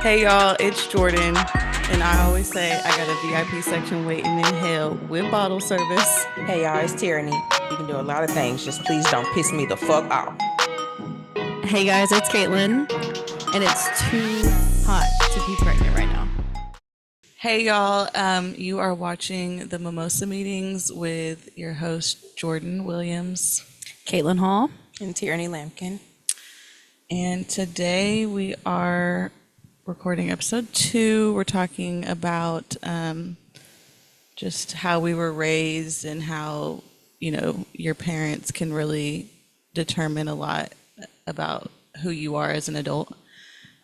Hey y'all, it's Jordan, and I always say I got a VIP section waiting in hell with bottle service. Hey y'all, it's Tierany. You can do a lot of things, just please don't piss me the fuck off. Hey guys, it's Caitlin, and it's too hot to be pregnant right now. Hey y'all, you are watching the Mimosa meetings with your host Jordan Williams, Caitlin Hall. And Tierany Lampkin. and today we are recording episode 2. We're talking about just how we were raised and how, your parents can really determine a lot about who you are as an adult.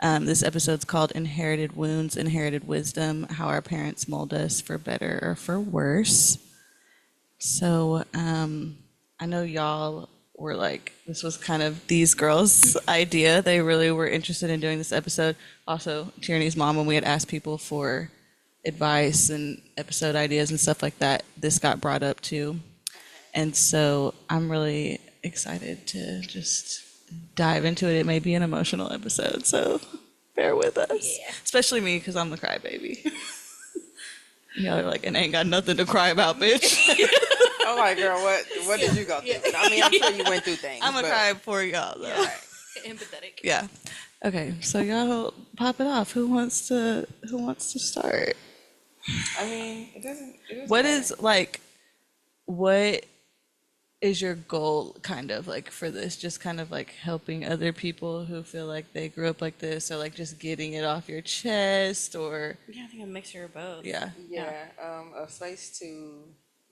This episode's called Inherited Wounds, Inherited Wisdom, How Our Parents Mold Us for Better or for Worse. So I know y'all were like, this was kind of these girls' idea. They really were interested in doing this episode. Also, Tierany's mom, when we had asked people for advice and episode ideas and stuff like that, this got brought up too. And so I'm really excited to just dive into it. It may be an emotional episode, so bear with us. Yeah. Especially me, because I'm the crybaby. Y'all are like, and ain't got nothing to cry about, bitch. Oh my girl, what did you go through? I mean, I'm sure you went through things. I'm gonna cry for y'all, though. Yeah. Empathetic. Yeah. Okay, so y'all pop it off. Who wants to start? I mean, it doesn't What matter. is like what is your goal kind of like for this? Just kind of like helping other people who feel like they grew up like this, or like just getting it off your chest, or Yeah, I think a mixture of both. yeah. Yeah, a space to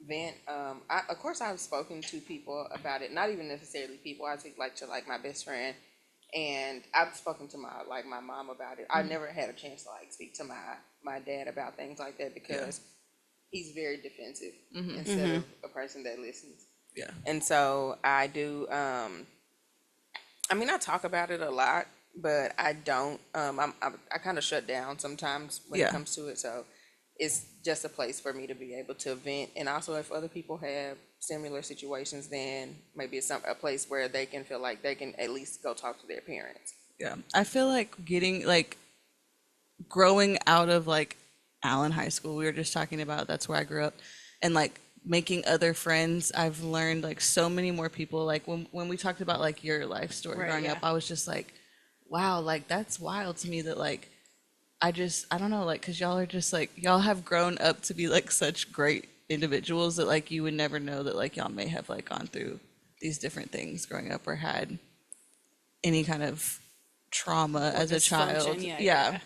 vent. Of course, I've spoken to people about it. Not even necessarily people. I think like to like my best friend, and I've spoken to my mom about it. I never had a chance to like speak to my dad about things like that because he's very defensive instead of a person that listens. Yeah. And so I do. I mean, I talk about it a lot, but I don't. I kind of shut down sometimes when Yeah. it comes to it. So it's just a place for me to be able to vent. And also, if other people have similar situations, then maybe it's a place where they can feel like they can at least go talk to their parents. Yeah. I feel like getting like growing out of like Allen High School, we were just talking about, that's where I grew up, and like making other friends. I've learned like so many more people. Like when we talked about like your life story Right, growing yeah. up, I was just like, wow, like that's wild to me that like I don't know, like, because y'all are just like, y'all have grown up to be like such great individuals that like you would never know that like y'all may have like gone through these different things growing up or had any kind of trauma as a dysfunction, child. yeah.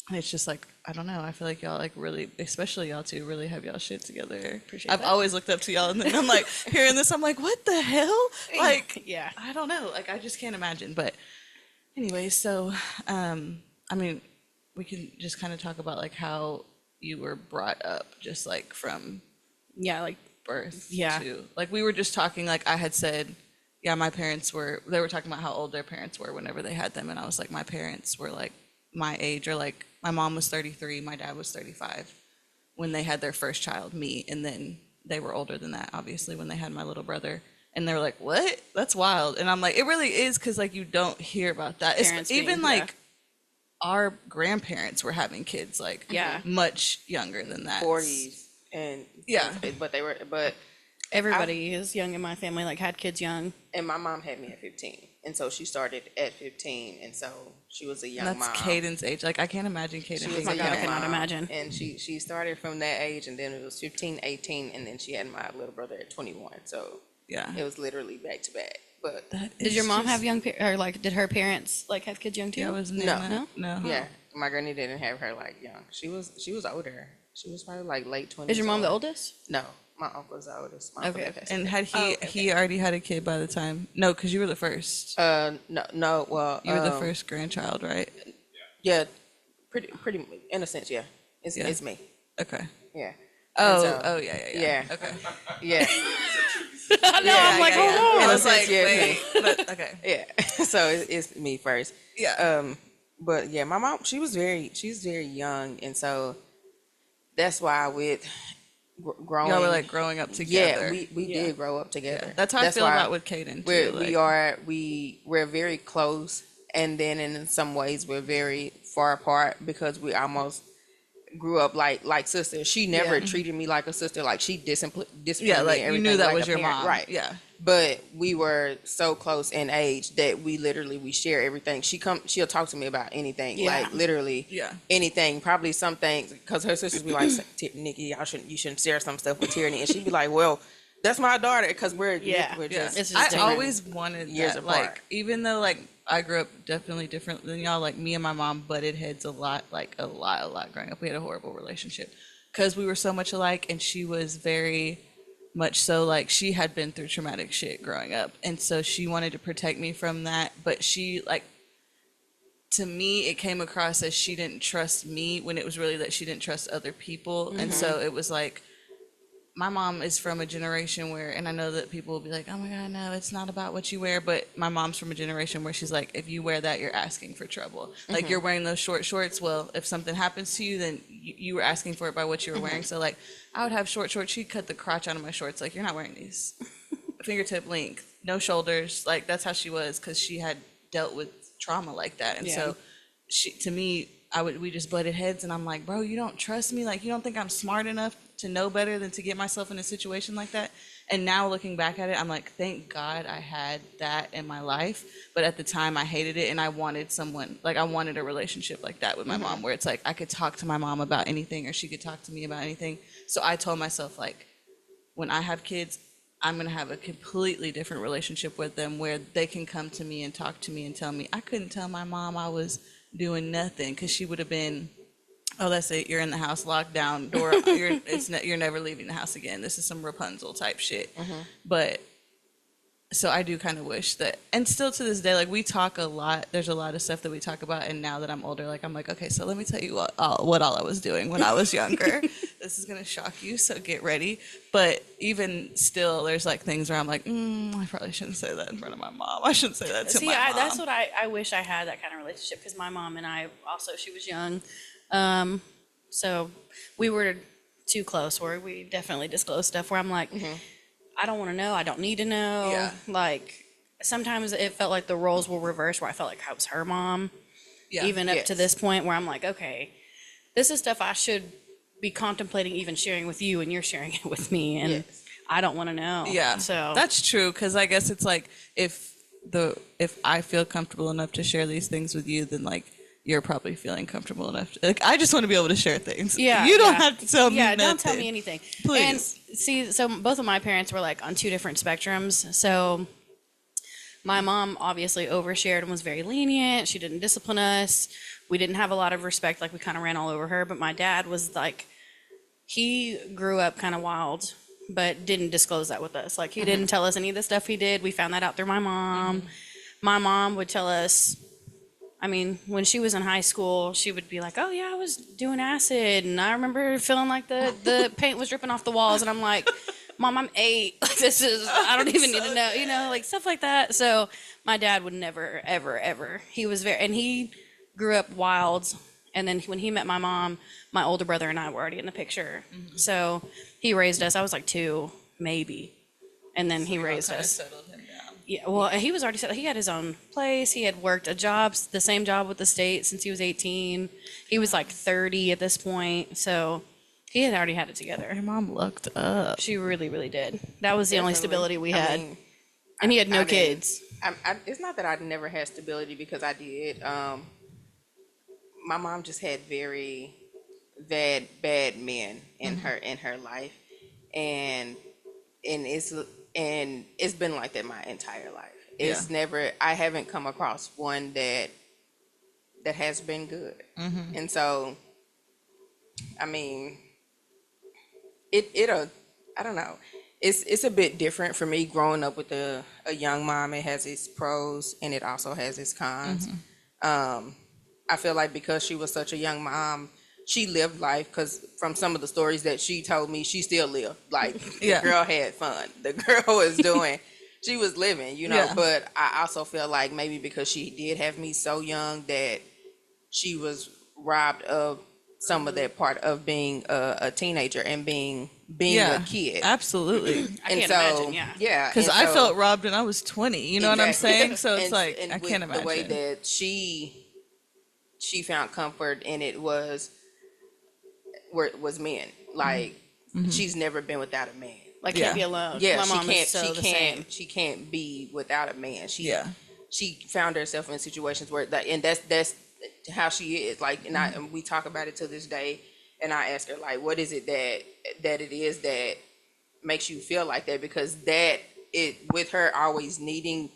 And it's just like, I don't know. I feel like y'all like really, especially y'all two, really have y'all shit together. Appreciate I've that. always looked up to y'all, and then I'm like hearing this, I'm like, what the hell? Like, Yeah. I don't know. Like, I just can't imagine. But anyway, so I mean, we can just kind of talk about like how you were brought up, just like from Yeah, like birth Yeah. to like we were just talking. Like I had said, yeah, my parents were. They were talking about how old their parents were whenever they had them, and I was like, my parents were like my age, or like my mom was 33, my dad was 35 when they had their first child, me, and then they were older than that, obviously, when they had my little brother. And they were like, what? That's wild. And I'm like, it really is, because like you don't hear about that. Parents being- Even yeah. like our grandparents were having kids like Yeah. much younger than that. 40s and Yeah. but everybody is young in my family, like had kids young. and my mom had me at 15, and so she started at 15, and so she was a young And that's mom. Caden's age. Like I can't imagine Caden She being was my a God, I young cannot mom, imagine. and she started from that age, and then it was 15, 18, and then she had my little brother at 21. So Yeah. it was literally back to back. But That Did is your mom just- have young or like did her parents like have kids young too? Yeah, was No. no. yeah, my granny didn't have her like young. She was older. She was probably like late 20s. Is your mom the or- oldest? No, my uncle's the oldest. My uncle Okay, that passed okay. And away. had he already had a kid by the time? No, because you were the first. No. Well, You were the first grandchild, right? Yeah, pretty in a sense. Yeah, it's Yeah. it's me. Okay. Yeah. Oh, And so- yeah. Yeah. Okay. Yeah. No, I'm like, yeah. hold on. I was like, Yeah, wait, but okay. Yeah. So it's me first. Yeah. But yeah, my mom, she's very young, and so that's why with growing, Y'all were like growing up together. yeah, we Yeah. did grow up together. That's how I feel why about with Caden too. we're Like, we're very close, and then in some ways we're very far apart because we almost grew up like sisters. She never Yeah. treated me like a sister. Like she disciplined Yeah, me like and you knew everything that like was a your parent. mom. Right. Yeah. But we were so close in age that we share everything. She'll talk to me about anything, Yeah. like literally Yeah. anything. Probably some things because her sisters be like, Nikki, you shouldn't share some stuff with Tierany, and she'd be like, well, that's my daughter because we're Yeah. we're Yeah. just It's just I different. always wanted years that. apart. Like, even though like I grew up definitely different than y'all, like me and my mom butted heads a lot growing up. We had a horrible relationship because we were so much alike, and she was very much so like she had been through traumatic shit growing up, and so she wanted to protect me from that. But she like, to me, it came across as she didn't trust me when it was really that she didn't trust other people. And so it was like, my mom is from a generation where, and I know that people will be like, oh my God, no, it's not about what you wear. But my mom's from a generation where she's like, if you wear that, you're asking for trouble. Like, you're wearing those short shorts. Well, if something happens to you, then you were asking for it by what you were wearing. So, like, I would have short shorts. She'd cut the crotch out of my shorts. Like, you're not wearing these. Fingertip length, no shoulders. Like, that's how she was because she had dealt with trauma like that. And so, to me, we just butted heads, and I'm like, bro, you don't trust me? Like, you don't think I'm smart enough to know better than to get myself in a situation like that? And now looking back at it, I'm like, thank God I had that in my life. But at the time I hated it, and I wanted someone, like I wanted a relationship like that with my mom, where it's like I could talk to my mom about anything, or she could talk to me about anything. So I told myself, like, when I have kids, I'm going to have a completely different relationship with them, where they can come to me and talk to me and tell me. I couldn't tell my mom I was doing nothing, because she would have been, oh, that's it, you're in the house, locked down, door, you're never leaving the house again. This is some Rapunzel type shit. But so I do kind of wish that, and still to this day, like, we talk a lot. There's a lot of stuff that we talk about, and now that I'm older, like, I'm like, okay, so let me tell you what all I was doing when I was younger. This is gonna shock you, so get ready. But even still, there's like things where I'm like, I probably shouldn't say that in front of my mom. I shouldn't say that to my mom. That's what I wish I had, that kind of relationship, because my mom and I also, she was young. So we were too close, where we definitely disclosed stuff where I'm like, I don't want to know. I don't need to know. Yeah. Like, sometimes it felt like the roles were reversed, where I felt like I was her mom. Yeah. Even up to this point where I'm like, okay, this is stuff I should be contemplating even sharing with you, and you're sharing it with me, and I don't want to know. Yeah, So that's true, because I guess it's like, if I feel comfortable enough to share these things with you, then like you're probably feeling comfortable enough. Like, I just want to be able to share things. Yeah, you don't have to tell me nothing. don't tell me anything. Please. And see, so both of my parents were like on two different spectrums. So my mom obviously overshared and was very lenient. She didn't discipline us. We didn't have a lot of respect. Like, we kind of ran all over her. But my dad was like, he grew up kind of wild, but didn't disclose that with us. Like, he didn't tell us any of the stuff he did. We found that out through my mom. My mom would tell us, I mean, when she was in high school, she would be like, oh yeah, I was doing acid, and I remember feeling like the paint was dripping off the walls, and I'm like, Mom, I'm 8. Like, I don't even need to know, like stuff like that. So my dad would never, ever, ever. He was and he grew up wild. And then when he met my mom, my older brother and I were already in the picture. So he raised us. I was like 2, maybe. And then he raised us. Settled him down. Yeah, well, he was already settled. He had his own place. He had worked the same job with the state since he was 18. He was like 30 at this point. So he had already had it together. Your mom looked up. She really, really did. That was the only Definitely. stability we I had. mean, And he had no I didn't- kids. It's not that I never had stability, because I did. My mom just had very bad men in her life, and it's been like that my entire life. It's never, I haven't come across one that has been good. And so, I mean, I don't know. It's a bit different for me growing up with a young mom. It has its pros and it also has its cons. I feel like because she was such a young mom, she lived life, because from some of the stories that she told me, she still lived. Like, the girl had fun. The girl was doing, she was living, Yeah. But I also feel like maybe because she did have me so young that she was robbed of some of that part of being a teenager and being a kid. Absolutely. I can't imagine, yeah. Because and I so- felt robbed when I was 20. You know what I'm Exactly. saying? So it's And- like, and I with can't imagine. the way that she she found comfort and it was where it was men. Like she's never been without a man. Like, Yeah. can't be alone. Yeah, My she mom is can't. so She the can't. same. She can't be without a man. Yeah. She found herself in situations where that, and that's how she is. Like, and we talk about it to this day. And I ask her like, what is it that it is that makes you feel like that? Because that it with her always needing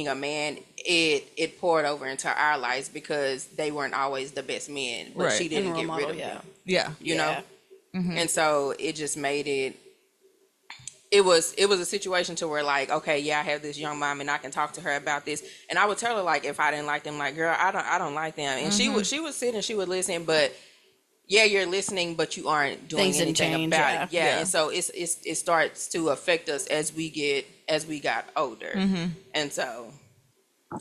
a man, it poured over into our lives because they weren't always the best men, but Right. she didn't And role get model, rid of yeah. them. Yeah. You Yeah. know, and so it just made it. It was a situation to where like, okay, yeah, I have this young mom and I can talk to her about this, and I would tell her like if I didn't like them, like, girl, I don't like them, and she would sit and she would listen, but yeah, you're listening, but you aren't doing Things didn't anything change, about yeah. it. Yeah, Yeah. and so it starts to affect us as we got older, and so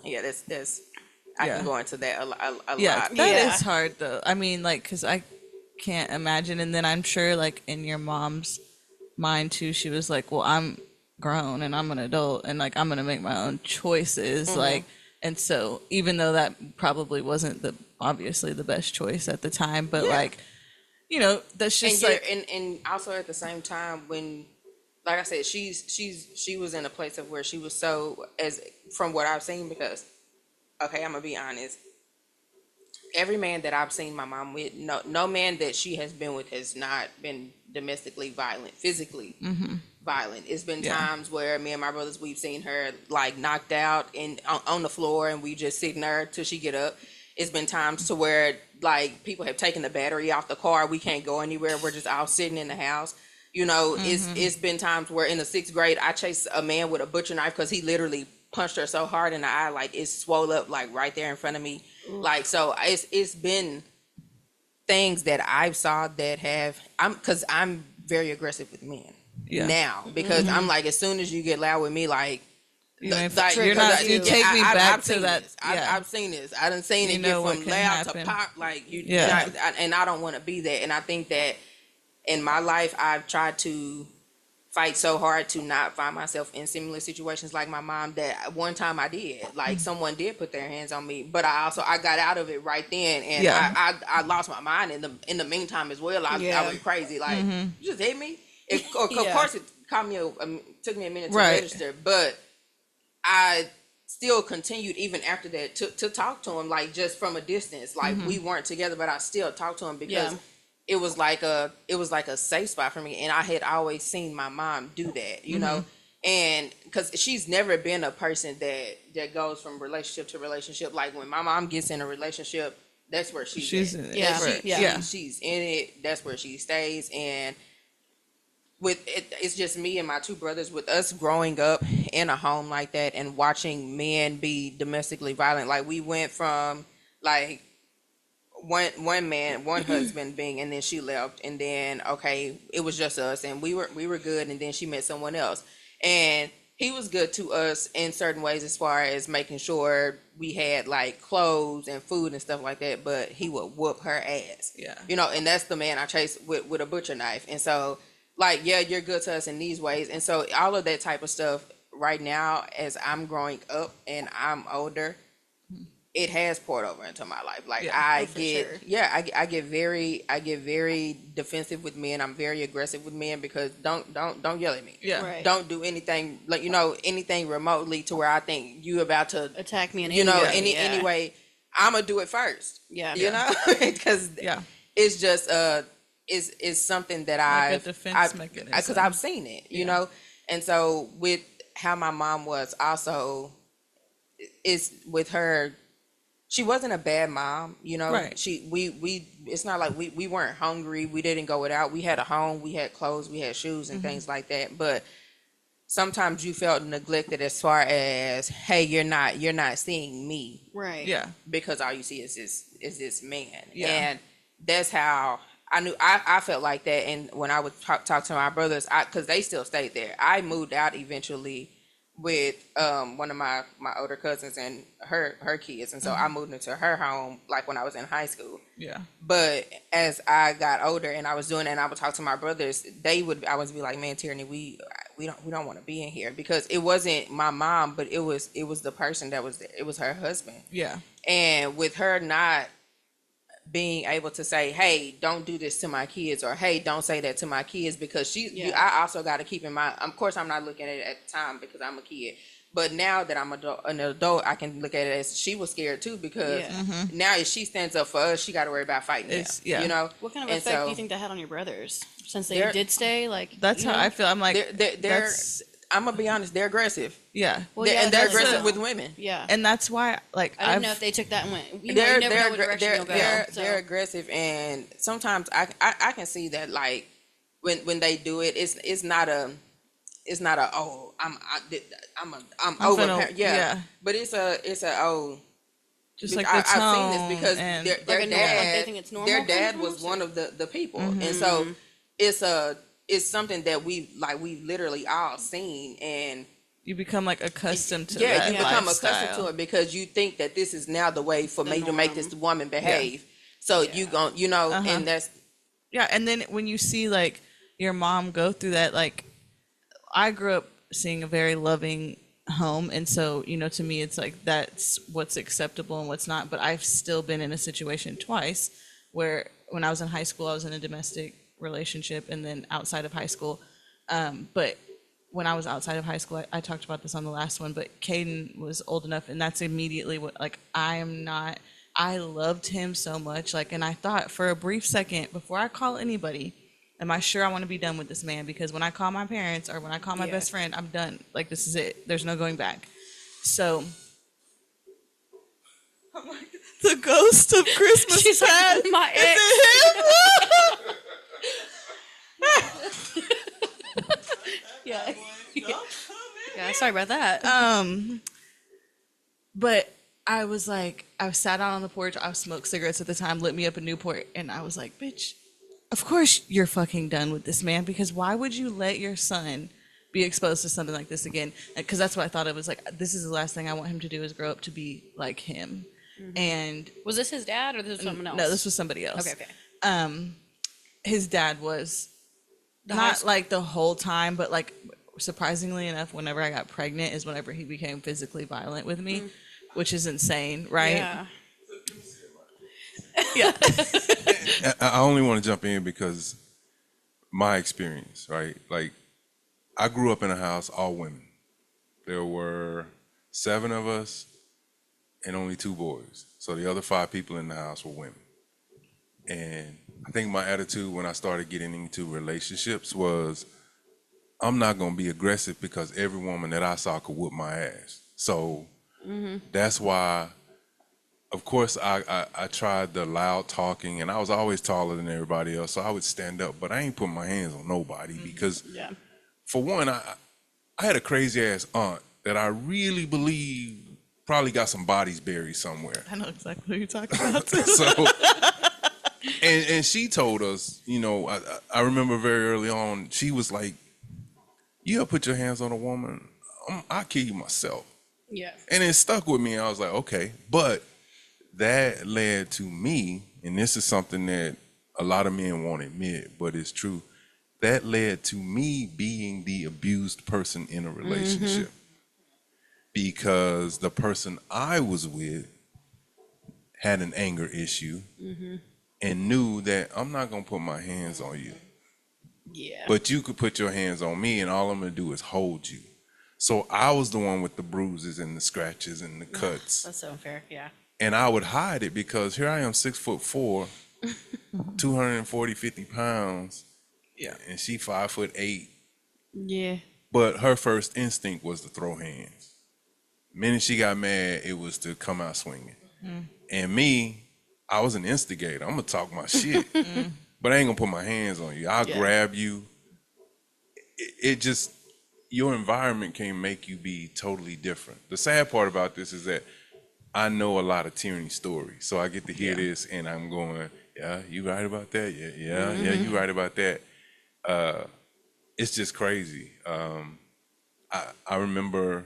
yeah, that's I Yeah. can go into that a Yeah, lot. that Yeah. is hard though. I mean, like, because I can't imagine. And then I'm sure, like, in your mom's mind too, she was like, well, I'm grown and I'm an adult and, like, I'm going to make my own choices. Like, and so even though that probably wasn't obviously the best choice at the time, but, Yeah. like, that's And just you're, like, and also at the same time when, like I said, she was in a place of where she was so, as from what I've seen, because okay, I'm gonna be honest, every man that I've seen my mom with, no man that she has been with has not been domestically violent, physically violent. It's been Yeah. times where me and my brothers, we've seen her like knocked out and on the floor, and we just sitting there till she get up. It's been times to where like people have taken the battery off the car, we can't go anywhere, we're just all sitting in the house. It's been times where in the 6th grade I chased a man with a butcher knife because he literally punched her so hard in the eye, like it swole up like right there in front of me. Like, so it's been things that I've saw that because I'm very aggressive with men Yeah. now, because I'm like, as soon as you get loud with me, like, you ain't- like, you're not, you take me back I've to seen that. this. Yeah. I've seen this. I done seen You it get know what from can loud happen. to pop. Like you, Yeah. and I don't want to be that. And I think that in my life, I've tried to fight so hard to not find myself in similar situations like my mom, that one time I did, like someone did put their hands on me, but I got out of it right then, and Yeah. I lost my mind in the meantime as well. I Yeah. went crazy, like, you just hit me. Of Yeah. course it took me a minute to Right. register, but I still continued even after that to talk to him, like just from a distance, like we weren't together, but I still talked to him because Yeah. it was like a safe spot for me, and I had always seen my mom do that, and because she's never been a person that goes from relationship to relationship. Like when my mom gets in a relationship, that's where She's at. in it. Yeah. Right. Yeah. She's in it. That's where she stays. And with it, it's just me and my 2 brothers. With us growing up in a home like that and watching men be domestically violent, like we went from like one husband being, and then she left, and then okay, it was just us, and we were good, and then she met someone else, and he was good to us in certain ways as far as making sure we had like clothes and food and stuff like that, but he would whoop her ass. Yeah. And that's the man I chased with a butcher knife. And so like, yeah, you're good to us in these ways. And so all of that type of stuff right now, as I'm growing up and I'm older, it has poured over into my life. Like Yeah. I for get, sure. yeah, I get very defensive with men. I'm very aggressive with men because don't yell at me. Yeah. Right. Don't do anything like, anything remotely to where I think you about to, Attack me in any way. I'm gonna do it first. Yeah. Because Yeah. it's just is something that Like a I've defense mechanism. because I've seen it, and so with how my mom was also is with her. She wasn't a bad mom, Right. We it's not like we weren't hungry. We didn't go without. We had a home, we had clothes, we had shoes and things like that. But sometimes you felt neglected as far as, hey, you're not seeing me Right. Yeah. because all you see is this man. Yeah. And that's how I knew I felt like that. And when I would talk to my brothers, because they still stayed there, I moved out eventually with one of my older cousins and her kids, and so I moved into her home like when I was in high school. Yeah. But as I got older and I was doing that, and I would talk to my brothers, I would be like, man, Tierany, we don't want to be in here, because it wasn't my mom, but it was the person that was there. It was her husband. Yeah. And with her not being able to say, hey, don't do this to my kids, or hey, don't say that to my kids, because Yeah. I also got to keep in mind, of course I'm not looking at it at the time because I'm a kid, but now that I'm an adult, I can look at it as she was scared too, because Yeah. now if she stands up for us, she got to worry about fighting him, It's- yeah. you know. What kind of And effect do so you think that had on your brothers since they They're- did stay? Like That's you how know? I feel. I'm like, they're that's, I'm gonna be honest, they're aggressive. yeah. Well, yeah, And they're that's aggressive so. with women. Yeah. And that's why, like, I didn't I've, know if they took that and went. You know, you never know what direction you'll go. So. They're aggressive, and sometimes I can see that, like, when they do it, it's not a oh, I'm I'm over finna- yeah. but it's a oh, just like the I've seen this tone because and their Like a normal- dad like they think it's normal their kind of dad was rules, one or- of the people, and so it's something that we literally all seen, and you become like accustomed to yeah, that you become lifestyle. accustomed to it because you think that this is now the way for The me to make norm. this woman behave. So you gon' and that's Yeah, and then when you see like your mom go through that, like I grew up seeing a very loving home, and so to me it's like that's what's acceptable and what's not. But I've still been in a situation twice where when I was in high school I was in a domestic relationship, and then outside of high school. But when I was outside of high school, I talked about this on the last one, but Caden was old enough, and that's immediately what, like, I loved him so much, like, and I thought for a brief second, before I call anybody, am I sure I want to be done with this man? Because when I call my parents or when I call my Yeah. best friend, I'm done. Like, this is it. There's no going back. So, I'm like, the ghost of Christmas She's like, past. my Is ex. it him? Yeah. Yeah. Sorry about that. But I was like, I sat out on the porch. I smoked cigarettes at the time, lit me up a Newport, and I was like, bitch, of course you're fucking done with this man, because why would you let your son be exposed to something like this again? Because that's what I thought. It was like, this is the last thing I want him to do is grow up to be like him. And Was this his dad or this was someone else? no, this was somebody else. Okay. Okay. His dad was The high not school- like the whole time, but like surprisingly enough, whenever I got pregnant is whenever he became physically violent with me, which is insane, right? Yeah. Yeah. I only want to jump in because my experience, right? Like, I grew up in a house all women. There were 7 of us and only 2 boys. So the other 5 people in the house were women. And I think my attitude when I started getting into relationships was, I'm not going to be aggressive because every woman that I saw could whoop my ass. So that's why, of course, I tried the loud talking, and I was always taller than everybody else, so I would stand up, but I ain't putting my hands on nobody because, Yeah. for one, I had a crazy ass aunt that I really believe probably got some bodies buried somewhere. I know exactly what you're talking about. So, and she told us, I remember very early on, she was like, "You ever put your hands on a woman, I'll kill you myself." Yeah. And it stuck with me. I was like, okay. But that led to me, and this is something that a lot of men won't admit, but it's true. That led to me being the abused person in a relationship. Because the person I was with had an anger issue and knew that I'm not going to put my hands on you. Yeah. But you could put your hands on me, and all I'm going to do is hold you. So I was the one with the bruises and the scratches and the cuts. That's so unfair. Yeah. And I would hide it because here I am, 6'4", 240, 50 pounds. Yeah. And she 5'8". Yeah. But her first instinct was to throw hands. The minute she got mad, it was to come out swinging. And me, I was an instigator. I'm going to talk my shit. But I ain't going to put my hands on you. I'll Yeah. grab you. It just, your environment can make you be totally different. The sad part about this is that I know a lot of Tierany stories. So I get to hear this and I'm going, yeah, you right about that? Yeah, you right about that. It's just crazy. I remember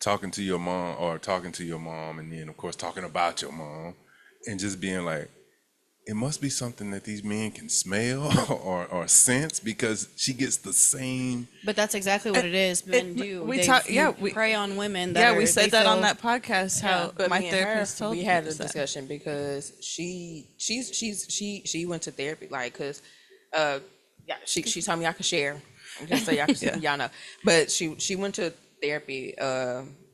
talking to your mom, and then of course talking about your mom, and just being like, it must be something that these men can smell or sense, because she gets the same. But that's exactly what it is. Men do. we They talk- yeah, we- prey on women. That Yeah, are, we they said that on feel- that podcast. How But my me and her, therapist told we had a us that. discussion because she went to therapy, like, cause yeah, she told me I could share, just so y'all can y'all know. But she went to therapy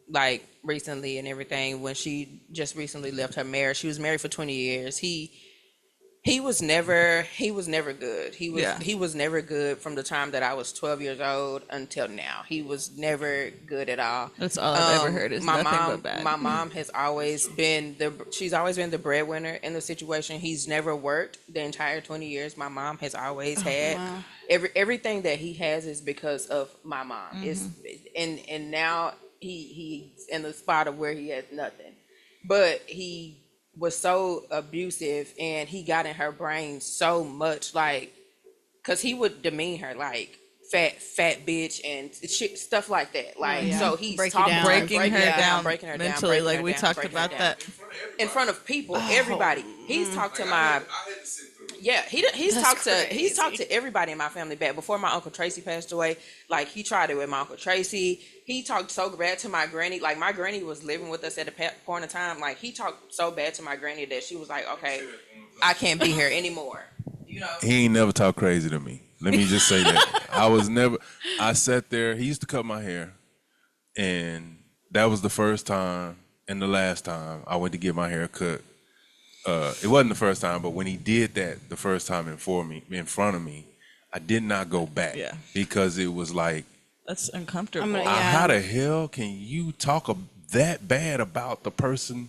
like recently and everything. When she just recently left her marriage, she was married for 20 years. He was never good. He was never good from the time that I was 12 years old until now. He was never good at all. That's all I've ever heard is my nothing mom, but bad. My mom has always been she's always been the breadwinner in the situation. He's never worked the entire 20 years. My mom has always had everything that he has is because of my mom. It's and now he's in the spot of where he has nothing. But he was so abusive and he got in her brain so much, like, because he would demean her like fat bitch and shit, stuff like that, like, so he's Break you talking down. breaking her down breaking her mentally, down, like we talked breaking about her down. that. In front of people, everybody. He's talked to my he's talked to everybody in my family back. Before my Uncle Tracy passed away, like, he tried it with my Uncle Tracy. He talked so bad to my granny. Like, my granny was living with us at a point of time. Like, he talked so bad to my granny that she was like, okay, I can't be here anymore. You know? He ain't never talked crazy to me. Let me just say that. I sat there. He used to cut my hair, and that was the first time and the last time I went to get my hair cut. It wasn't the first time, but when he did that the first time in front of me, I did not go back. Yeah. Because it was like, That's uncomfortable. how the hell can you talk that bad about the person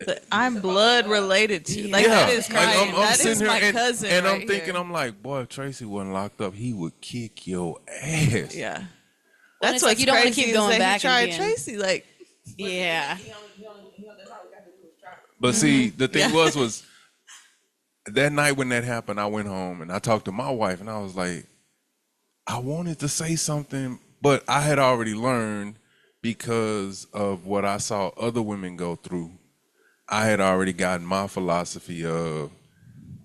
That I'm blood related to. Like, that is my, I'm that sitting is here my and, cousin. and I'm right thinking, here. I'm like, boy, if Tracy wasn't locked up, he would kick your ass. Yeah. Well, That's it's what's like you don't want to crazy keep is going that back he tried and being, Tracy. Like, yeah. But see, the thing was that night when that happened, I went home and I talked to my wife, and I was like, I wanted to say something, but I had already learned, because of what I saw other women go through. I had already gotten my philosophy of,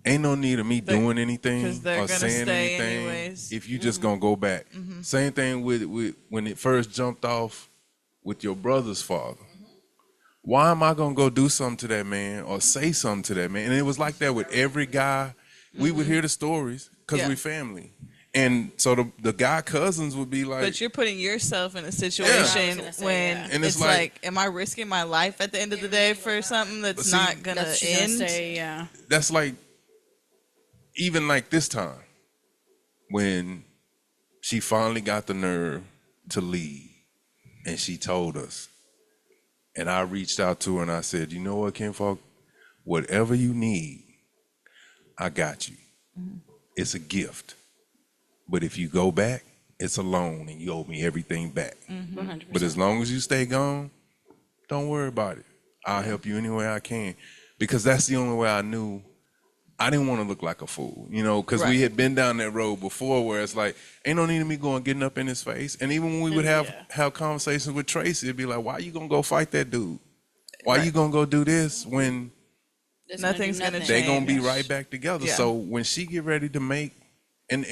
ain't no need of me doing anything 'cause they're or gonna saying stay anything anyways. if you just gonna go back. Same thing with when it first jumped off with your brother's father. Why am I gonna go do something to that man or say something to that man? And it was like that with every guy. We would hear the stories because Yeah. we family. And so the guy cousins would be like, but you're putting yourself in a I situation was gonna say, when yeah. And it's it's like, am I risking my life at the end of the day for something that's see, not gonna That's she's end? gonna say, yeah. that's like, even like this time when she finally got the nerve to leave and she told us, and I reached out to her and I said, you know what, Kinfolk, whatever you need, I got you. It's a gift. But if you go back, it's a loan and you owe me everything back. 100%. But as long as you stay gone, don't worry about it. I'll help you any way I can. Because that's the only way I knew I didn't want to look like a fool, because we had been down that road before where it's like, ain't no need of me going getting up in his face. And even when we would have conversations with Tracy, it'd be like, why you going to go fight that dude? Why you going to go do this when It's Nothing's gonna they going to be change. right back together? Yeah. So when she get ready to make, and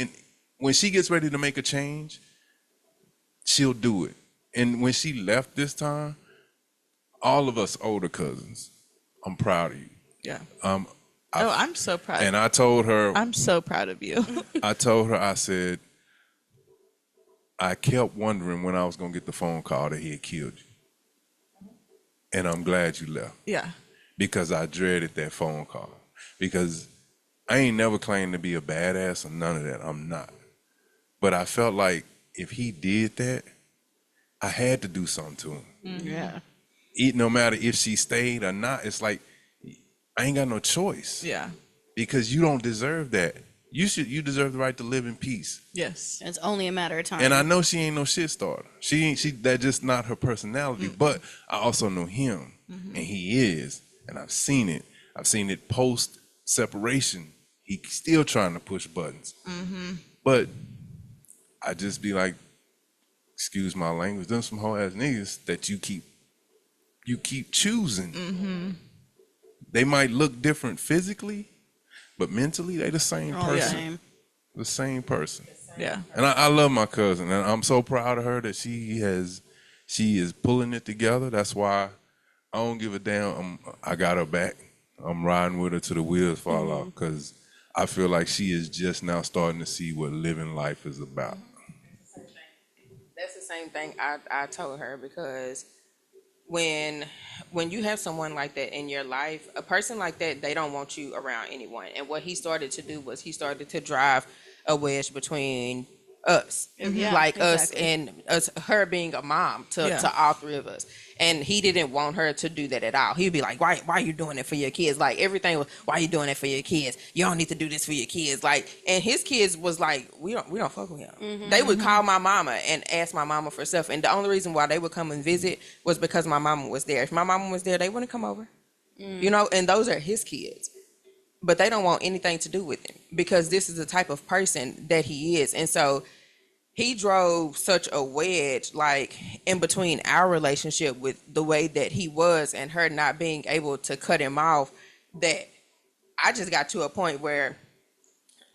when she gets ready to make a change, she'll do it. And when she left this time, all of us older cousins, I'm proud of you. Yeah. I'm so proud. And I told her, I'm so proud of you. I said, I kept wondering when I was going to get the phone call that he had killed you. And I'm glad you left, Yeah. because I dreaded that phone call. Because I ain't never claimed to be a badass or none of that. I'm not. But I felt like if he did that, I had to do something to him. Yeah. No matter if she stayed or not, it's like, I ain't got no choice. Yeah. Because you don't deserve that. You deserve the right to live in peace. Yes. It's only a matter of time. And I know she ain't no shit starter. She that just not her personality. But I also know him, and he is, and I've seen it. I've seen it post separation. He's still trying to push buttons. But I just be like, excuse my language, them some whole ass niggas that you keep choosing. They might look different physically, but mentally they the same Oh, person. Same. The same person. Yeah. And I love my cousin, and I'm so proud of her that she is pulling it together. That's why I don't give a damn. I got her back. I'm riding with her till the wheels fall off because I feel like she is just now starting to see what living life is about. That's the same thing I told her, because when you have someone like that in your life, a person like that, they don't want you around anyone. And what he started to do was he started to drive a wedge between us, Yeah, like us exactly. and us, her being a mom to, Yeah. to all three of us. And he didn't want her to do that at all. He'd be like, why are you doing it for your kids? Like everything was, why are you doing it for your kids? You don't need to do this for your kids. Like, and his kids was like, we don't fuck with him. They would call my mama and ask my mama for stuff. And the only reason why they would come and visit was because my mama was there. If my mama was there, they wouldn't come over. And those are his kids. But they don't want anything to do with him because this is the type of person that he is. And so he drove such a wedge, like in between our relationship with the way that he was and her not being able to cut him off, that I just got to a point where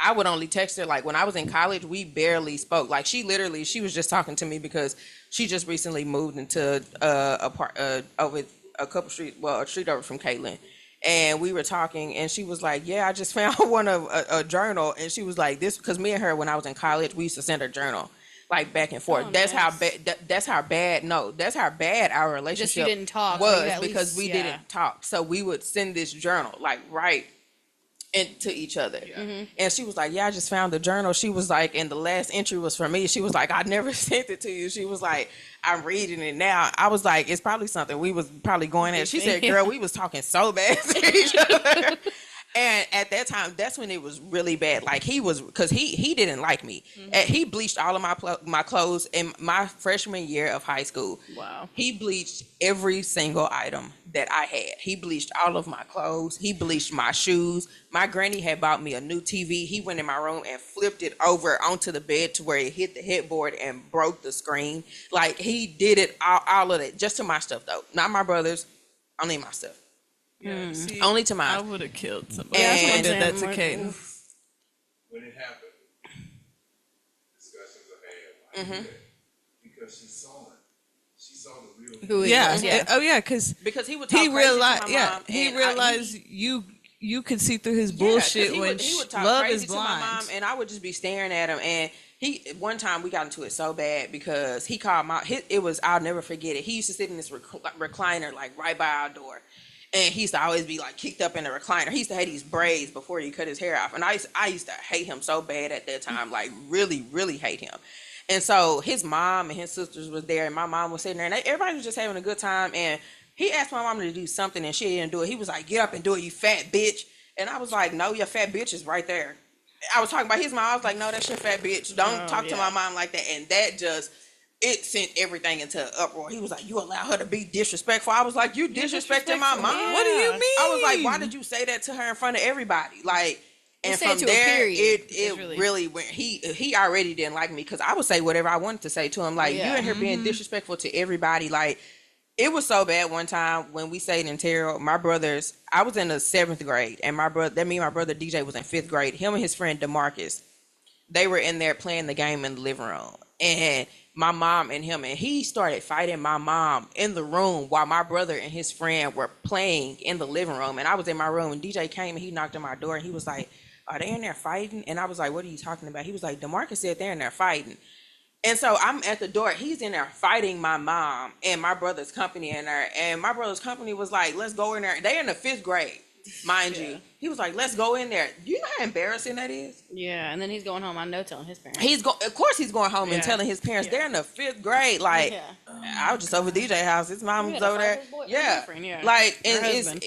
I would only text her. Like when I was in college, we barely spoke. Like she was just talking to me because she just recently moved into over a street over from Caitlin. And we were talking, and she was like, "Yeah, I just found a journal." And she was like, "This," because me and her, when I was in college, we used to send her journal, like back and forth. Oh, That's how nice. bad. That's how bad. No, that's how bad our relationship didn't talk, was, like, at because least- we yeah. didn't talk. So we would send this journal, like right into each other. And she was like, "Yeah, I just found the journal." She was like, and the last entry was for me. She was like, "I never sent it to you." She was like, "I'm reading it now." I was like, "It's probably something we was probably going at." She said, "Girl, we was talking so bad to each other." And at that time, that's when it was really bad. Like because he didn't like me. And he bleached all of my clothes in my freshman year of high school. Wow. He bleached every single item that I had. He bleached all of my clothes. He bleached my shoes. My granny had bought me a new TV. He went in my room and flipped it over onto the bed to where it hit the headboard and broke the screen. Like he did it all of it, just to my stuff though, not my brother's. Only my stuff. Yeah. See, Only to mine. I would have killed somebody. Yeah, that's what if I'm did that to saying. Caden. When it happened, discussions are had. Because she saw it. She saw the real. Who he Yeah. was, yeah. Oh yeah, because Because he would talk he crazy realized. to my Yeah, mom, he and realized you could see through his Yeah, 'cause bullshit he when would talk love crazy is to my blind. mom, and I would just be staring at him. And one time we got into it so bad because he called I'll never forget it. He used to sit in this recliner like right by our door. And he used to always be like kicked up in the recliner. He used to have these braids before he cut his hair off. And I used to hate him so bad at that time, like really, really hate him. And so his mom and his sisters was there, and my mom was sitting there, and everybody was just having a good time. And he asked my mom to do something, and she didn't do it. He was like, "Get up and do it, you fat bitch." And I was like, "No, your fat bitch is right there." I was talking about his mom. I was like, "No, that's your fat bitch. Don't talk to my mom like that." And that just, it sent everything into an uproar. He was like, "You allow her to be disrespectful." I was like, "You disrespecting my mom?" Yeah. What do you mean? I was like, "Why did you say that to her in front of everybody?" Like, and say it from to a there, period. it It's really- really went. He already didn't like me because I would say whatever I wanted to say to him. Like, Yeah. you in here being disrespectful to everybody. Like, it was so bad one time when we stayed in Terrell. My brothers, I was in the 7th grade, and my brother DJ was in 5th grade. Him and his friend DeMarcus, they were in there playing the game in the living room, and my mom and him, and he started fighting my mom in the room while my brother and his friend were playing in the living room. And I was in my room, and DJ came and he knocked on my door, and he was like, "Are they in there fighting?" And I was like, "What are you talking about?" He was like, "DeMarcus said they're in there fighting." And so I'm at the door. He's in there fighting my mom and my brother's company in there. And my brother's company was like, "Let's go in there." They're in the 5th grade, mind you. He was like, "Let's go in there." Do you know how embarrassing that is? Yeah, and then he's going home on no telling his parents. Of course he's going home and Yeah. telling his parents. Yeah. They're in the 5th grade. Like, Yeah. I was just over DJ house. His mom Yeah, was to over fight there. his her Yeah. boyfriend, yeah. Like, Her and husband.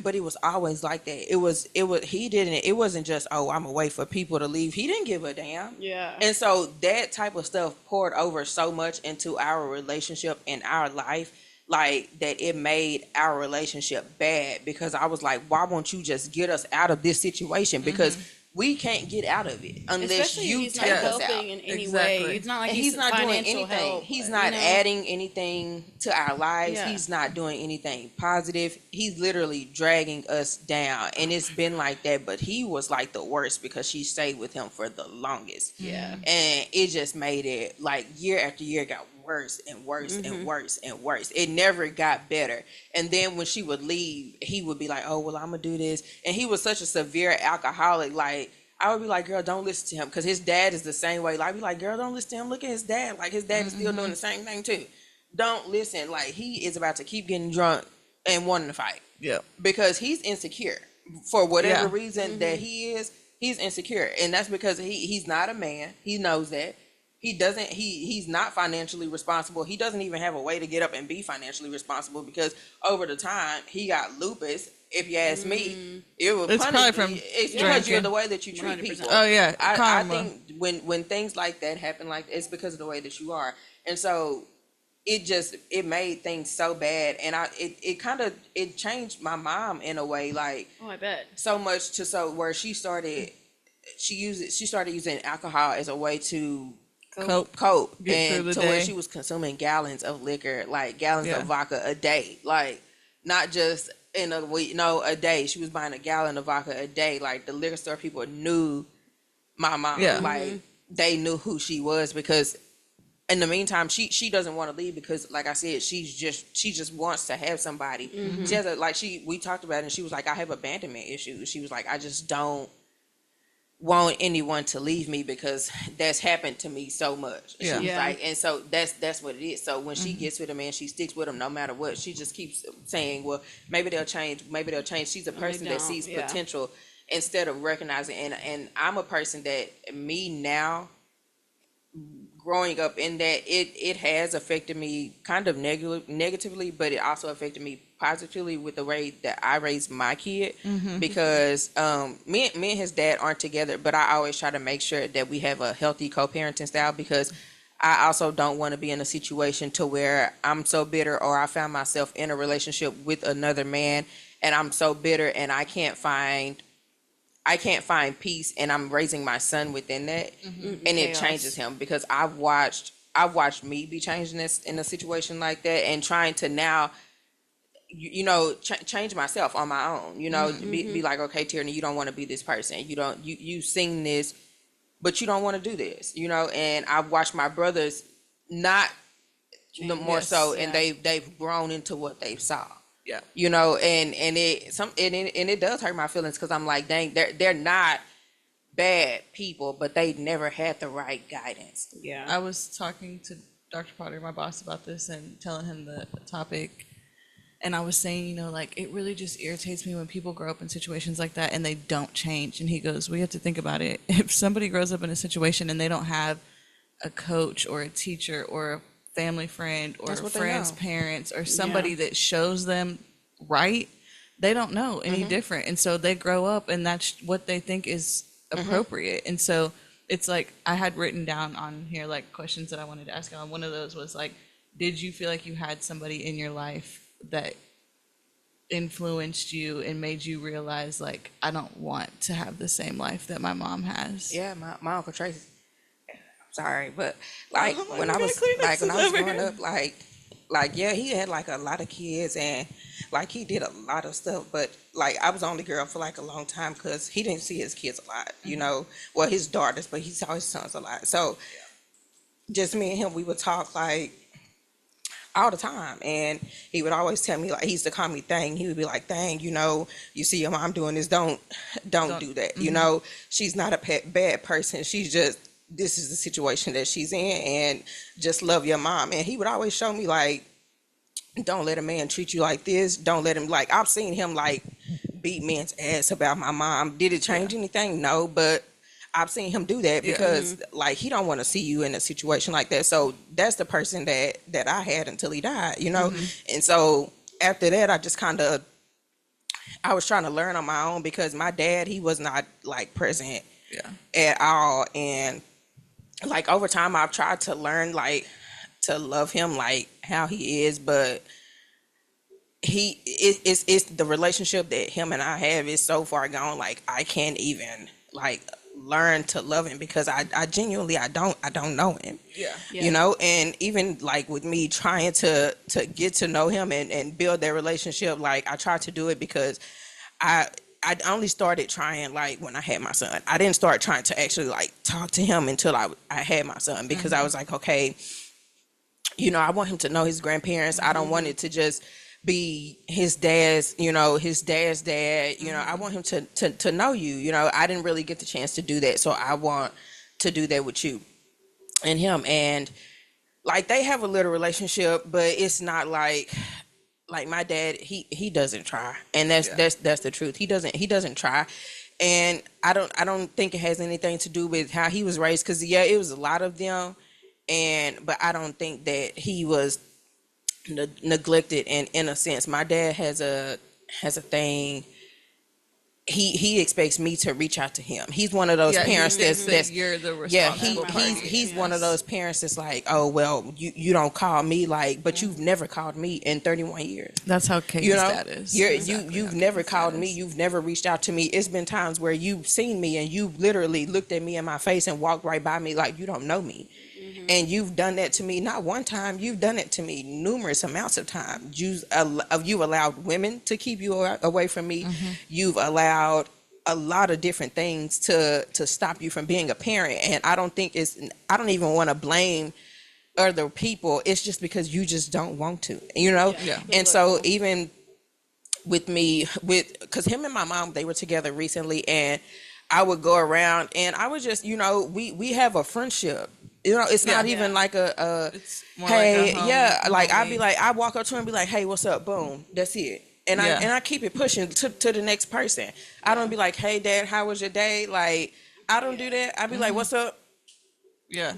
but it was always like that. It wasn't just, "Oh, I'm gonna wait for people to leave." He didn't give a damn. Yeah. And so that type of stuff poured over so much into our relationship and our life, like that it made our relationship bad, because I was like, "Why won't you just get us out of this situation?" Because we can't get out of it unless Especially if you he's not take us out. helping in any Exactly. way. It's not like And he's he's not doing financial anything. help. He's you not know? adding anything to our lives. Yeah. He's not doing anything positive. He's literally dragging us down. And it's been like that, but he was like the worst because she stayed with him for the longest. Yeah. And it just made it like year after year got worse and worse and worse and worse. It never got better. And then when she would leave, he would be like, "Oh, well, I'm gonna do this." And he was such a severe alcoholic. Like, I would be like, "Girl, don't listen to him," because his dad is the same way. Like, I'd be like, "Girl, don't listen to him. Look at his dad. Like, his dad is still doing the same thing too. Don't listen." Like, he is about to keep getting drunk and wanting to fight Yeah. because he's insecure for whatever Yeah. reason that he is. He's insecure, and that's because he's not a man. He knows that. He's not financially responsible. He doesn't even have a way to get up and be financially responsible because over the time he got lupus. If you ask me, It's probably from it's because drinking. you're the way that you treat 100%. people. Oh, yeah, I karma. think when things like that happen, like it's because of the way that you are, and so it made things so bad, and it changed my mom in a way, like Oh, I bet. so much to so where she started using alcohol as a way to cope Get through and the to where day. she was consuming gallons of liquor, like gallons Yeah. of vodka a day, like not just in a week, no, a day. She was buying a gallon of vodka a day. Like the liquor store people knew my mom, Yeah. like they knew who she was because in the meantime she doesn't want to leave because like I said, she just wants to have somebody. She has we talked about it and she was like, I have abandonment issues. She was like, I just don't want anyone to leave me because that's happened to me so much. Yeah. She was Yeah. like, and so that's what it is. So when she gets with a man, she sticks with him no matter what. She just keeps saying, well, maybe they'll change. She's a person that don't, sees yeah. potential instead of recognizing. And I'm a person that me now, growing up in that, it has affected me kind of negatively, but it also affected me positively with the way that I raised my kid. Because me and his dad aren't together, but I always try to make sure that we have a healthy co-parenting style because I also don't want to be in a situation to where I'm so bitter or I found myself in a relationship with another man and I'm so bitter and I can't find peace and I'm raising my son within that and it Chaos. changes him because I've watched me be changed in a situation like that and trying to now change myself on my own, be like, okay, Tierany, you don't want to be this person. You sing this, but you don't want to do this, and I've watched my brothers not the more Yes, so, yeah. and they've grown into what they saw. Yeah. And it does hurt my feelings because I'm like, dang, they're not bad people, but they never had the right guidance. Yeah. I was talking to Dr. Potter, my boss, about this and telling him the topic. And I was saying, like, it really just irritates me when people grow up in situations like that and they don't change. And he goes, we have to think about it. If somebody grows up in a situation and they don't have a coach or a teacher or a family friend or That's a what they friend's know. parents or somebody that shows them right, they don't know any different. And so they grow up and that's what they think is appropriate. And so it's like I had written down on here like questions that I wanted to ask him. One of those was like, did you feel like you had somebody in your life that influenced you and made you realize like I don't want to have the same life that my mom has? Yeah, my Uncle Tracy. I'm sorry, but like Oh, when we I gotta was clean like this when I was over growing here. up, like yeah, he had like a lot of kids and like he did a lot of stuff, but like I was the only girl for like a long time because he didn't see his kids a lot, well his daughters, but he saw his sons a lot. So just me and him, we would talk like all the time, and he would always tell me like he used to call me Thang. He would be like, Thang, you see your mom doing this, don't do that. She's not a bad person. She's just this is the situation that she's in, and just love your mom. And he would always show me like, don't let a man treat you like this. Don't let him like. I've seen him like beat men's ass about my mom. Did it change anything? No, but I've seen him do that because like he don't want to see you in a situation like that. So that's the person that I had until he died, And so after that, I just I was trying to learn on my own because my dad, he was not like present at all. And like over time, I've tried to learn like to love him like how he is, but it's the relationship that him and I have is so far gone. Like I can't even like learn to love him, because I genuinely I don't know him. Yeah. Yeah. You know, and even like with me trying to get to know him and build that relationship, like I tried to do it because I I only started trying like when I had my son. I didn't start trying to actually like talk to him until I had my son, because I was like, okay, you know, I want him to know his grandparents. I don't want it to just be his dad's, you know, his dad's dad. You know, I want him to know you. You know, I didn't really get the chance to do that, so I want to do that with you and him. And like they have a little relationship, but it's not like my dad. He doesn't try, and that's the truth. He doesn't try. And I don't think it has anything to do with how he was raised, because yeah, it was a lot of them, but I don't think that he was neglected in a sense. My dad has a thing. He expects me to reach out to him. He's one of those Yeah, parents he thinks that's that you're the yeah, responsible party. he's one of those parents that's like, oh well, you don't call me, like, but you've never called me in 31 years. That's how Kate's You know, dad is. you're, Exactly you've how never Kate's called dad me. is. You've never reached out to me. It's been times where you've seen me and you literally looked at me in my face and walked right by me like you don't know me. And you've done that to me not one time. You've done it to me numerous amounts of times. You've allowed women to keep you away from me. You've allowed a lot of different things to stop you from being a parent. And I don't even want to blame other people. It's just because you just don't want to, you know? Yeah. And so even with me, because him and my mom, they were together recently, and I would go around and I would just, you know, we have a friendship. You know, it's not even like It's more hey, like a yeah, like I'd be homie. like, I walk up to him and be like, hey, what's up? Boom, that's it. And Yeah. I keep it pushing to the next person. I don't be like, hey, dad, how was your day? Like, I don't do that. I be like, what's up? Yeah.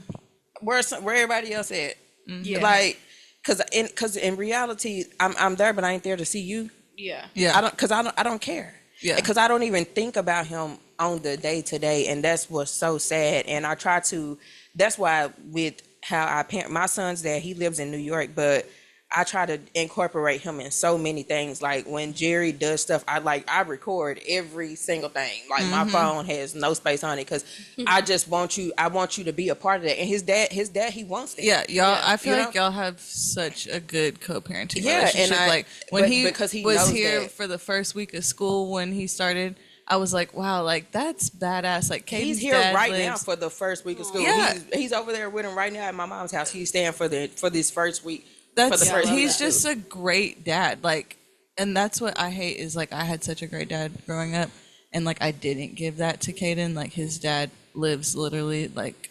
Where everybody else at? Yeah. Like, cause in reality, I'm there, but I ain't there to see you. Yeah. Yeah. I don't care. Yeah. Because I don't even think about him on the day to day, and that's what's so sad. And I try to. That's why with how I parent my son's dad, he lives in New York, but I try to incorporate him in so many things. Like when Jerry does stuff, I record every single thing. Like my phone has no space on it, because I just want you. I want you to be a part of that. And his dad, he wants that. Yeah, y'all. I feel You like know? y'all have such a good co-parenting Yeah, and relationship. Like when but he because he was knows here that. for the first week of school when he started, I was like, wow, like that's badass. Like Kate's He's here dad right now lives- for the first week of school. Yeah. He's over there with him right now at my mom's house. He's staying for this first week. That's for the first he's week of just a great dad. Like, and that's what I hate is like I had such a great dad growing up, and like I didn't give that to Caden. Like his dad lives literally like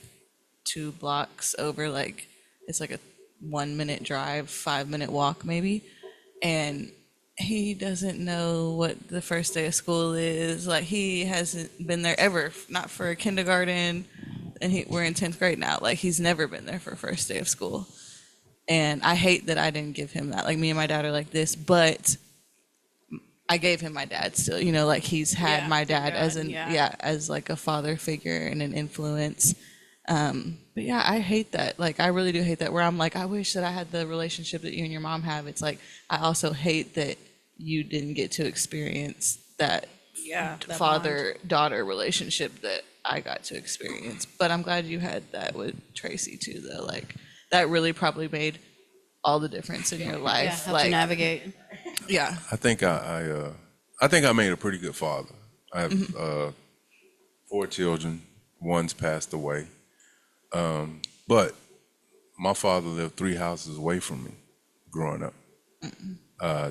2 blocks over. Like it's like a 1-minute drive, 5-minute walk maybe, and he doesn't know what the first day of school is. Like he hasn't been there ever, not for kindergarten, and we're in 10th grade now. Like he's never been there for first day of school. And I hate that I didn't give him that. Like me and my dad are like this, but I gave him my dad still. You know, like he's had Yeah, my dad thank as God, an yeah. as like a father figure and an influence. But yeah, I hate that. Like I really do hate that. Where I'm like, I wish that I had the relationship that you and your mom have. It's like I also hate that you didn't get to experience that Yeah. that father-daughter relationship that I got to experience. But I'm glad you had that with Tracy too, though. Like that really probably made all the difference in your bond. life. Yeah. Help like, to navigate. yeah, I think I think I made a pretty good father. I have 4 children. One's passed away. But my father lived 3 houses away from me growing up.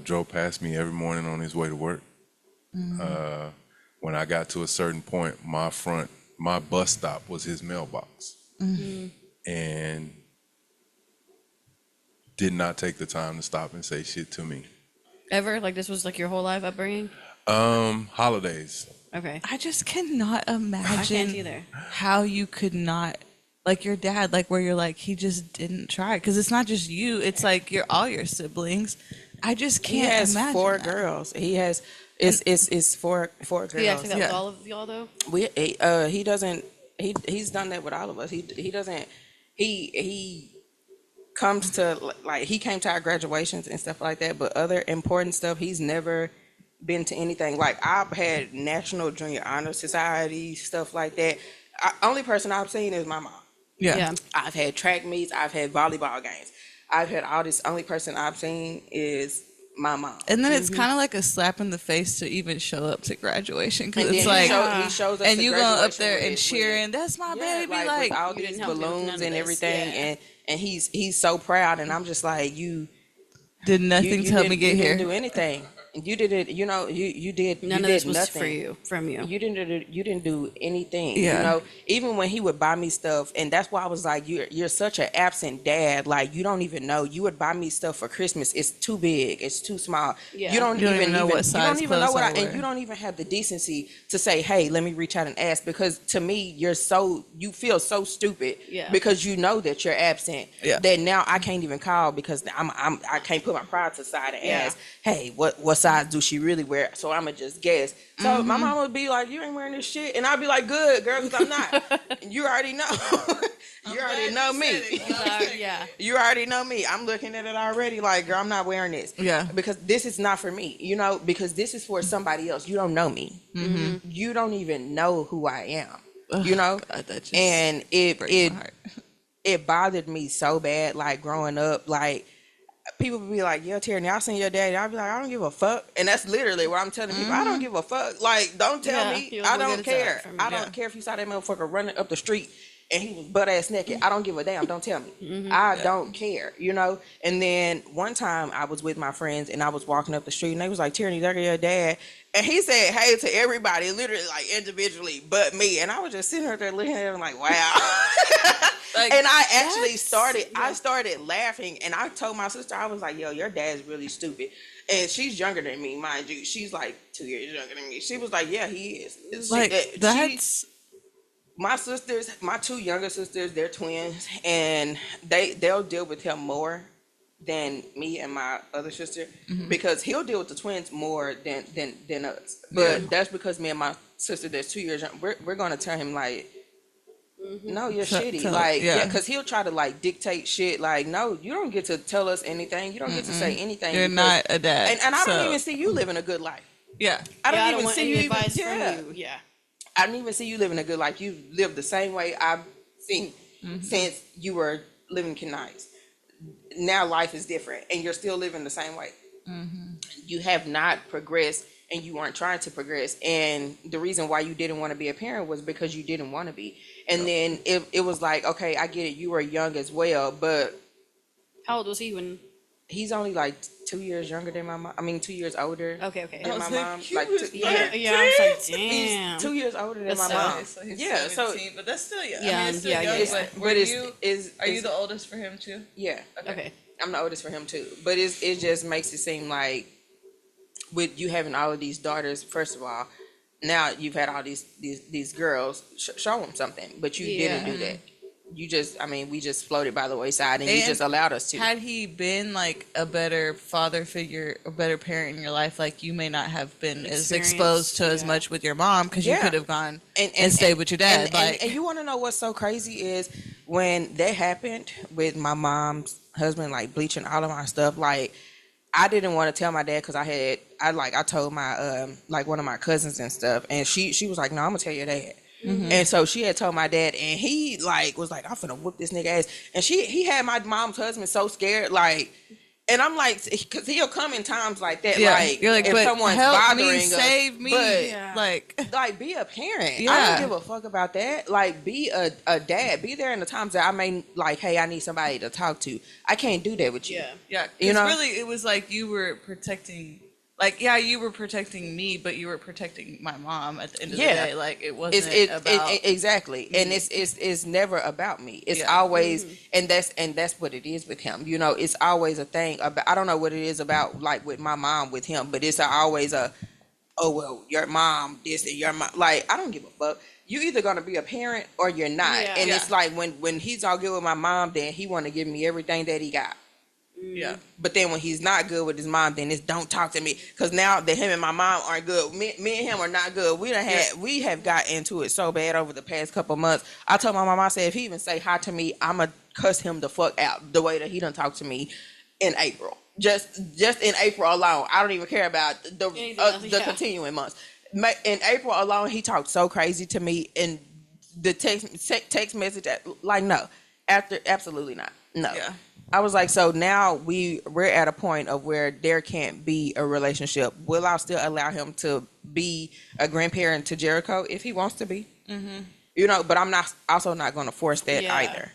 Drove past me every morning on his way to work. When I got to a certain point, my bus stop was his mailbox. And did not take the time to stop and say shit to me. Ever? Like this was like your whole life upbringing? Holidays. Okay. I just cannot I imagine can't either. how you could not, like your dad, like where you're like, he just didn't try. Because it's not just you, it's like all your siblings. I just He can't has imagine 4 that. girls. He has it's 4 girls. Do you have to that Yeah. with all of y'all though? He doesn't he's done that with all of us. He doesn't he comes to like he came to our graduations and stuff like that, but other important stuff he's never been to anything. Like I've had National Junior Honor Society, stuff like that. Only person I've seen is my mom. Yeah. Yeah. I've had track meets, I've had volleyball games. I've had all this. Only person I've seen is my mom. And then it's kind of like a slap in the face to even show up to graduation because And it's then like, he shows us and to you going up graduation there and with- cheering, that's my yeah, baby, with like all You these didn't help me with none balloons of and this, everything, yeah. and he's so proud, and I'm just like did nothing to help me get you here. didn't do anything. You didn't, you did None you of this did was nothing. for you, from you. You didn't do anything. Yeah. You know, even when he would buy me stuff, and that's why I was like, you're such an absent dad. Like you don't even know. You would buy me stuff for Christmas. It's too big. It's too small. Yeah. You don't You don't even even know what you size don't even know clothes what I I, and wear. you don't even have the decency to say, hey, let me reach out and ask, because to me, you feel so stupid. Yeah. Because you know that you're absent. Yeah. That now I can't even call because I can't put my pride to the side and Yeah. ask, hey, what size do she really wear? So I'ma just guess. So my mom would be like, you ain't wearing this shit, and I'd be like, good girl, because I'm not. And you already know. You already know me. Yeah. You already know me. I'm looking at it already like, girl, I'm not wearing this. Yeah. Because this is not for me, because this is for somebody else. You don't know me. You don't even know who I am. Ugh, God, that just And breaks it my heart. it bothered me so bad, like growing up, like people would be like, yeah, Tierany, I seen your daddy. I'd be like, I don't give a fuck. And that's literally what I'm telling people. I don't give a fuck. Like, don't tell Yeah, me. you I don't don't get it care. from- I don't care if you saw that motherfucker running up the street and he was butt ass naked. I don't give a damn. Don't tell me. I don't care, And then one time I was with my friends and I was walking up the street and they was like, Tierany, there go your dad. And he said hey to everybody, literally like individually, but me. And I was just sitting there looking at him like, wow. Like, And I actually started laughing, and I told my sister, I was like, yo, your dad's really stupid. And she's younger than me, mind you. She's like 2 years younger than me. She was like, yeah, he is. like that's My sisters, my two younger sisters, they're twins, and they'll deal with him more than me and my other sister, because he'll deal with the twins more than us. But that's because me and my sister that's 2 years young, we're gonna tell him like, no, you're shitty. Like, yeah, because he'll try to like dictate shit. Like, no, you don't get to tell us anything. You don't get to say anything. you're because- not a dad. And I don't so- even see you living a good life. Yeah. I don't Yeah, even want see any you even. advice Yeah. from you. Yeah. I don't even see you living a good life. You live the same way I've seen since you were living Kenais. Now life is different, and you're still living the same way. You have not progressed, and you aren't trying to progress. And the reason why you didn't want to be a parent was because you didn't want to be. And then it was like, okay, I get it. You were young as well, but How old was he when? he's only like 2 years younger than my mom. I mean, 2 years older Okay. than I my was like, mom. he Like, was Yeah. Yeah. I was like, damn. he's 2 years older than That's my so- mom. Okay, so he's Yeah, so 17, but that's still young. I Young, mean, it's still yeah, young, yeah. but but are you it's the oldest for him too? yeah. Okay. I'm the oldest for him too, but it just makes it seem like with you having all of these daughters, first of all, now you've had all these girls, show them something, but you didn't do that. You just, we just floated by the wayside, and you And just allowed us to. Had he been like a better father figure, a better parent in your life, like you may not have been as exposed to as yeah. much with your mom because you Yeah. could have gone and stayed with your dad. And you want to know what's so crazy is when that happened with my mom's husband, like bleaching all of my stuff, like I didn't want to tell my dad because I told my like one of my cousins and stuff, and she was like, no, I'm gonna tell your dad. And so she had told my dad, and he like was like, I'm finna whoop this nigga ass. And he had my mom's husband so scared, like, and I'm like, because he'll come in times like that, yeah, like, you're like, if but someone's help bothering me, us, save me, but Yeah. like be a parent. I Yeah. don't give a fuck about that. Like, be a dad. Be there in the times that I may like, hey, I need somebody to talk to. I can't do that with you. Yeah. yeah, You know? really, it was like you were protecting. Like, yeah, you were protecting me, but you were protecting my mom at the end of the Yeah. day. Like, it wasn't about. Exactly, and it's never about me. It's Yeah. always, and that's what it is with him. It's always a thing about. I don't know what it is about, like with my mom with him, but it's always oh well, your mom this and your mom. Like, I don't give a fuck. You either gonna be a parent or you're not. Yeah. And Yeah. it's like when he's all good with my mom, then he want to give me everything that he got. Yeah. But then when he's not good with his mom, then it's don't talk to me. Because now that him and my mom aren't good, me and him are not good. We have got into it so bad over the past couple months. I told my mom, I said, if he even say hi to me, I'ma cuss him the fuck out the way that he done talk to me. in April. Just in April alone. I don't even care about the Anything else, yeah. continuing months. In April alone, he talked so crazy to me, and the text message like no, after absolutely not, no. Yeah. I was like, so now we're at a point of where there can't be a relationship. Will I still allow him to be a grandparent to Jericho if he wants to be? Mm-hmm. You know, but I'm not also not going to force that Yeah. either.